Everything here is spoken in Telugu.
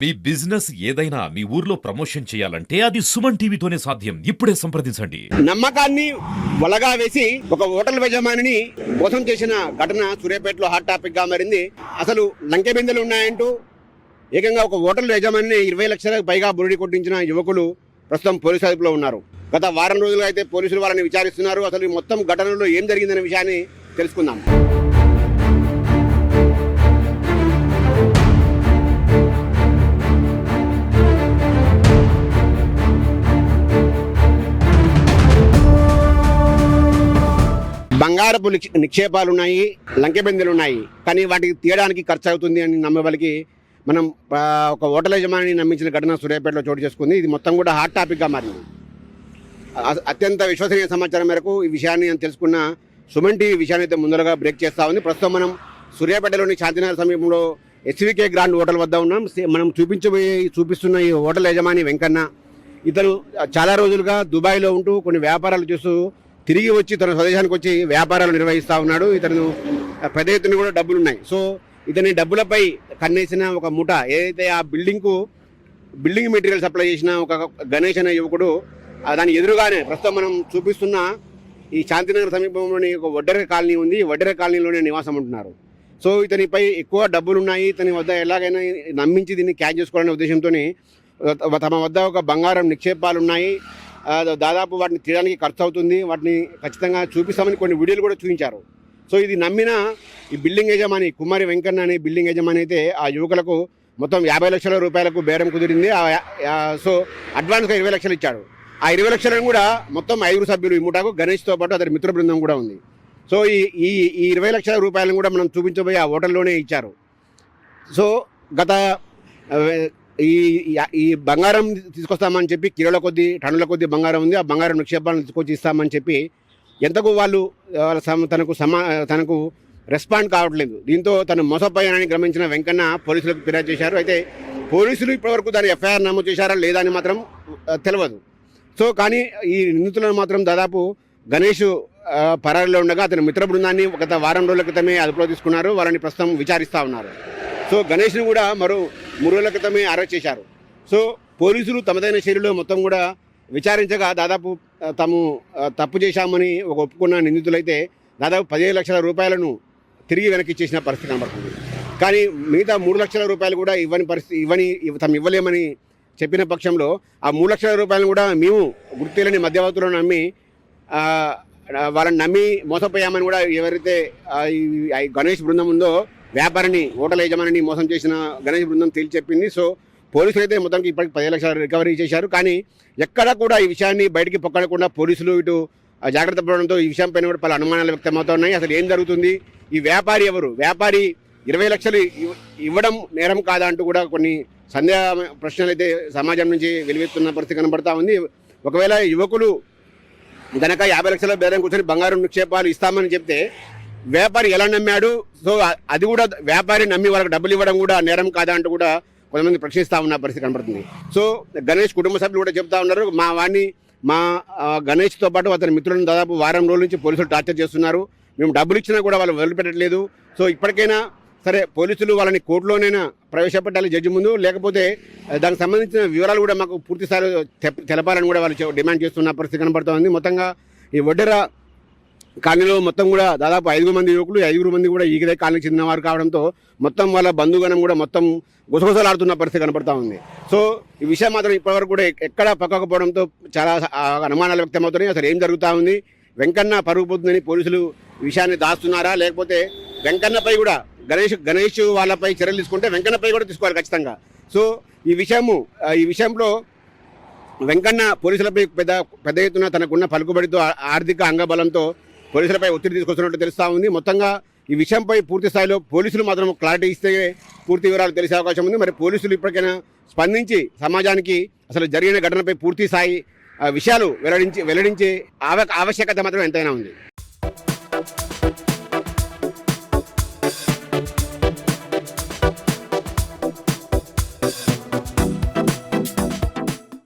మీ బిజినెస్ ఏదైనా మీ ఊర్లో ప్రమోషన్ చేయాలంటే అది సుమన్ టీవీతోనే సాధ్యం. ఇప్పుడే సంప్రదించండి. నమ్మకాన్ని వలగా వేసి ఒక హోటల్ యజమానిని మోసం చేసిన ఘటన సూర్యాపేటలో హాట్ టాపిక్ గా మారింది. అసలు లంకె బిందెలు ఉన్నాయంటూ ఏకంగా ఒక హోటల్ యజమానిని 20 లక్షలకు పైగా బురిడి కొట్టించిన యువకులు ప్రస్తుతం పోలీసు అదుపులో ఉన్నారు. గత వారం రోజులుగా అయితే పోలీసులు వాళ్ళని విచారిస్తున్నారు. అసలు ఈ మొత్తం ఘటనలో ఏం జరిగిందనే విషయాన్ని తెలుసుకుందాం. బంగారపు నిక్షేపాలు ఉన్నాయి, లంకె బిందెలు ఉన్నాయి. కానీ వాటికి తీయడానికి ఖర్చు అవుతుంది అని నమ్మేవాళ్ళకి మనం ఒక హోటల్ యజమానిని నమ్మించిన ఘటన సూర్యాపేటలో చోటు చేసుకుంది. ఇది మొత్తం కూడా హాట్ టాపిక్గా మారింది. అత్యంత విశ్వసనీయ సమాచారం మేరకు ఈ విషయాన్ని తెలుసుకున్న సుమన్ టీవీ విషయాన్ని అయితే ముందరగా బ్రేక్ చేస్తూ ఉంది. ప్రస్తుతం మనం సూర్యాపేటలోని శాంతినగర్ సమీపంలో ఎస్వికే గ్రాండ్ హోటల్ వద్ద ఉన్నాం. మనం చూపిస్తున్న ఈ హోటల్ యజమాని వెంకన్న, ఇతను చాలా రోజులుగా దుబాయ్లో ఉంటూ కొన్ని వ్యాపారాలు చేస్తూ తిరిగి వచ్చి తన స్వదేశానికి వచ్చి వ్యాపారాలు నిర్వహిస్తూ ఉన్నాడు. ఇతను పెద్ద ఎత్తున కూడా డబ్బులు ఉన్నాయి. సో ఇతని డబ్బులపై కన్నేసిన ఒక ముఠ ఏదైతే ఆ బిల్డింగ్ మెటీరియల్ సప్లై చేసిన ఒక గణేష్ అనే యువకుడు దాని ఎదురుగానే ప్రస్తుతం మనం చూపిస్తున్న ఈ శాంతినగర్ సమీపంలోని ఒక వడ్డెర కాలనీ ఉంది. వడ్డెర కాలనీలోనే నివాసం ఉంటున్నారు. సో ఇతనిపై ఎక్కువ డబ్బులు ఉన్నాయి. ఇతని వద్ద ఎలాగైనా నమ్మించి దీన్ని క్యాచ్ చేసుకోవాలనే ఉద్దేశంతో తమ వద్ద ఒక బంగారం నిక్షేపాలు ఉన్నాయి. దాదాపు వాటిని తీయడానికి ఖర్చు అవుతుంది, వాటిని ఖచ్చితంగా చూపిస్తామని కొన్ని వీడియోలు కూడా చూపించారు. సో ఇది నమ్మిన ఈ బిల్డింగ్ యజమాని కుమారి వెంకన్న అనే బిల్డింగ్ యజమాని అయితే ఆ యువకులకు మొత్తం 50 లక్షల రూపాయలకు బేరం కుదిరింది. సో అడ్వాన్స్గా 20 లక్షలు ఇచ్చాడు. ఆ 20 లక్షలను కూడా మొత్తం 5 సభ్యులు ఈ ముఠాకు గణేష్తో పాటు అతని మిత్ర బృందం కూడా ఉంది. సో ఈ 20 లక్షల రూపాయలను కూడా మనం చూపించబోయి ఆ హోటల్లోనే ఇచ్చారు. సో గత ఈ బంగారం తీసుకొస్తామని చెప్పి కిలోల కొద్దీ టన్నుల కొద్దీ బంగారం ఉంది. ఆ బంగారం నిక్షేపాలను తీసుకొచ్చి ఇస్తామని చెప్పి ఎంతకు వాళ్ళు తనకు రెస్పాండ్ కావట్లేదు. దీంతో తను మోసపోయానని గమనించిన వెంకన్న పోలీసులకు ఫిర్యాదు చేశారు. అయితే పోలీసులు ఇప్పటివరకు దాని ఎఫ్ఐఆర్ నమోదు చేశారా లేదా అని మాత్రం తెలియదు. సో కానీ ఈ నిందితులను మాత్రం దాదాపు గణేష్ పరారీలో ఉండగా అతని మిత్ర బృందాన్ని గత వారం రోజుల క్రితమే అదుపులో తీసుకున్నారు. వాళ్ళని ప్రస్తుతం విచారిస్తూ ఉన్నారు. సో గణేష్ని కూడా మరో 3 రోజుల క్రితమే అరెస్ట్ చేశారు. సో పోలీసులు తమదైన శైలిలో మొత్తం కూడా విచారించగా దాదాపు తాము తప్పు చేశామని ఒప్పుకున్న నిందితులైతే దాదాపు 15 లక్షల రూపాయలను తిరిగి వెనక్కి ఇచ్చేసిన పరిస్థితి కనబడుతుంది. కానీ మిగతా 3 లక్షల రూపాయలు కూడా తాము ఇవ్వలేమని చెప్పిన పక్షంలో ఆ 3 లక్షల రూపాయలను కూడా మేము గుర్తులేని మధ్యవర్తులను నమ్మి వాళ్ళని నమ్మి మోసపోయామని కూడా ఎవరైతే ఈ గణేష్ బృందం ఉందో వ్యాపారిని హోటల్ యజమానిని మోసం చేసిన గణేష్ బృందం తేల్చి చెప్పింది. సో పోలీసులు అయితే మొత్తానికి ఇప్పటికి 15 లక్షలు రికవరీ చేశారు. కానీ ఎక్కడా కూడా ఈ విషయాన్ని బయటికి పొక్కడకుండా పోలీసులు ఇటు జాగ్రత్త పడడంతో ఈ విషయంపైన కూడా పలు అనుమానాలు వ్యక్తమవుతున్నాయి. అసలు ఏం జరుగుతుంది, ఈ వ్యాపారి ఎవరు, వ్యాపారి 20 లక్షలు ఇవ్వడం నేరం కాదా అంటూ కూడా కొన్ని సందేహ ప్రశ్నలు అయితే సమాజం నుంచి వెలువెత్తున్న పరిస్థితి కనబడతా ఉంది. ఒకవేళ యువకులు గనక 50 లక్షల బేరం కూర్చొని బంగారం నిక్షేపాలు ఇస్తామని చెప్తే వ్యాపారి ఎలా నమ్మాడు, సో అది కూడా వ్యాపారి నమ్మి వాళ్ళకి డబ్బులు ఇవ్వడం కూడా నేరం కాదా అంటూ కూడా కొంతమంది ప్రశ్నిస్తూ ఉన్న పరిస్థితి కనబడుతుంది. సో గణేష్ కుటుంబ సభ్యులు కూడా చెప్తా ఉన్నారు, మా గణేష్తో పాటు అతని మిత్రులను దాదాపు వారం రోజుల నుంచి పోలీసులు టార్చర్ చేస్తున్నారు, మేము డబ్బులు ఇచ్చినా కూడా వాళ్ళు వదిలిపెట్టట్లేదు. సో ఇప్పటికైనా సరే పోలీసులు వాళ్ళని కోర్టులోనైనా ప్రవేశపెట్టాలి జడ్జి ముందు, లేకపోతే దానికి సంబంధించిన వివరాలు కూడా మాకు పూర్తి స్థాయిలో తెలపాలని కూడా వాళ్ళు డిమాండ్ చేస్తున్న పరిస్థితి కనబడుతోంది. మొత్తంగా ఈ వడ్డెర కాలనీలో మొత్తం కూడా దాదాపు 5 మంది యువకులు, 5 మంది కూడా ఈగదే కాలనీకి చెందిన వారు కావడంతో మొత్తం వాళ్ళ బంధుగణం కూడా మొత్తం గుసగుసలాడుతున్న పరిస్థితి కనపడతా ఉంది. సో ఈ విషయం మాత్రం ఇప్పటివరకు కూడా ఎక్కడా పక్కకపోవడంతో చాలా అనుమానాలు వ్యక్తమవుతున్నాయి. అసలు ఏం జరుగుతూ ఉంది, వెంకన్న పరుగు పోతుందని పోలీసులు ఈ విషయాన్ని దాస్తున్నారా, లేకపోతే వెంకన్నపై కూడా గణేష్ వాళ్ళపై చర్యలు తీసుకుంటే వెంకన్నపై కూడా తీసుకోవాలి ఖచ్చితంగా. సో ఈ విషయంలో వెంకన్న పోలీసులపై పెద్ద ఎత్తున తనకున్న పలుకుబడితో ఆర్థిక అంగబలంతో పోలీసులపై ఒత్తిడి తీసుకొస్తున్నట్టు తెలుస్తూ ఉంది. మొత్తంగా ఈ విషయంపై పూర్తి స్థాయిలో పోలీసులు మాత్రం క్లారిటీ ఇస్తే పూర్తి వివరాలు తెలిసే అవకాశం ఉంది. మరి పోలీసులు ఇప్పటికైనా స్పందించి సమాజానికి అసలు జరిగిన ఘటనపై పూర్తి స్థాయి విషయాలు వెల్లడించే ఆవశ్యకత మాత్రం ఎంతైనా ఉంది.